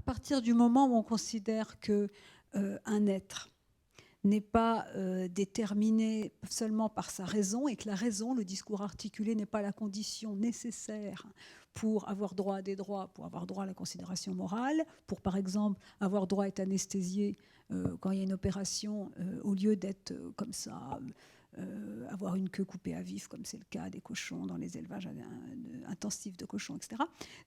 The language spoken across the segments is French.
partir du moment où on considère que un être n'est pas déterminé seulement par sa raison et que la raison, le discours articulé, n'est pas la condition nécessaire pour avoir droit à des droits, pour avoir droit à la considération morale, pour par exemple avoir droit à être anesthésié quand il y a une opération, au lieu d'être comme ça, avoir une queue coupée à vif, comme c'est le cas des cochons dans les élevages intensifs de cochons, etc.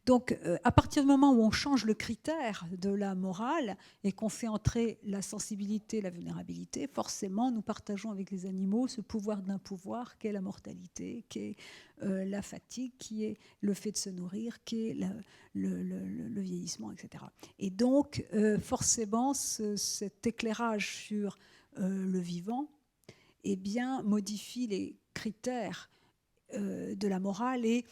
Donc, à partir du moment où on change le critère de la morale et qu'on fait entrer la sensibilité, la vulnérabilité, forcément, nous partageons avec les animaux ce pouvoir d'un pouvoir qu'est la mortalité, qu'est la fatigue, qui est le fait de se nourrir, qui est le vieillissement, etc. Et donc, forcément, cet éclairage sur le vivant, eh bien, modifie les critères de la morale et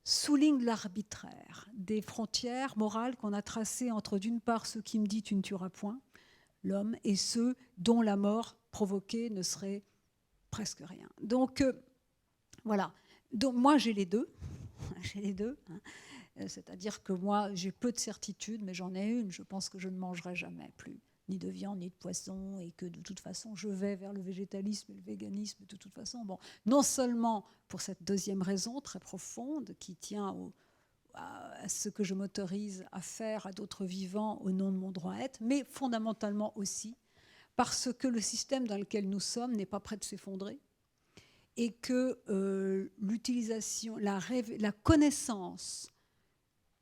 souligne l'arbitraire des frontières morales qu'on a tracées entre, d'une part, ceux qui me disent tu ne tueras point l'homme et ceux dont la mort provoquée ne serait presque rien. Donc, voilà. Donc, moi, j'ai les deux. J'ai les deux. Hein. C'est-à-dire que moi, j'ai peu de certitude, mais j'en ai une. Je pense que je ne mangerai jamais plus ni de viande, ni de poisson, et que de toute façon, je vais vers le végétalisme et le véganisme de toute façon. Bon, non seulement pour cette deuxième raison très profonde qui tient à ce que je m'autorise à faire à d'autres vivants au nom de mon droit à être, mais fondamentalement aussi parce que le système dans lequel nous sommes n'est pas prêt de s'effondrer et que l'utilisation, la connaissance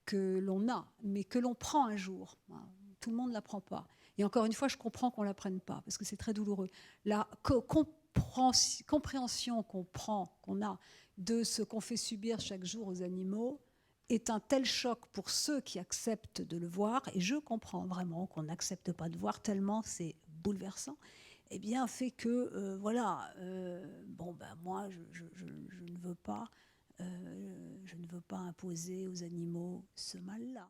que l'on a, mais que l'on prend un jour, hein, tout le monde ne la prend pas. Et encore une fois, je comprends qu'on ne la prenne pas, parce que c'est très douloureux. La compréhension qu'on a de ce qu'on fait subir chaque jour aux animaux est un tel choc pour ceux qui acceptent de le voir, et je comprends vraiment qu'on n'accepte pas de voir tellement c'est bouleversant, eh bien, fait que, voilà, bon, ben moi, je ne veux pas, je ne veux pas imposer aux animaux ce mal-là.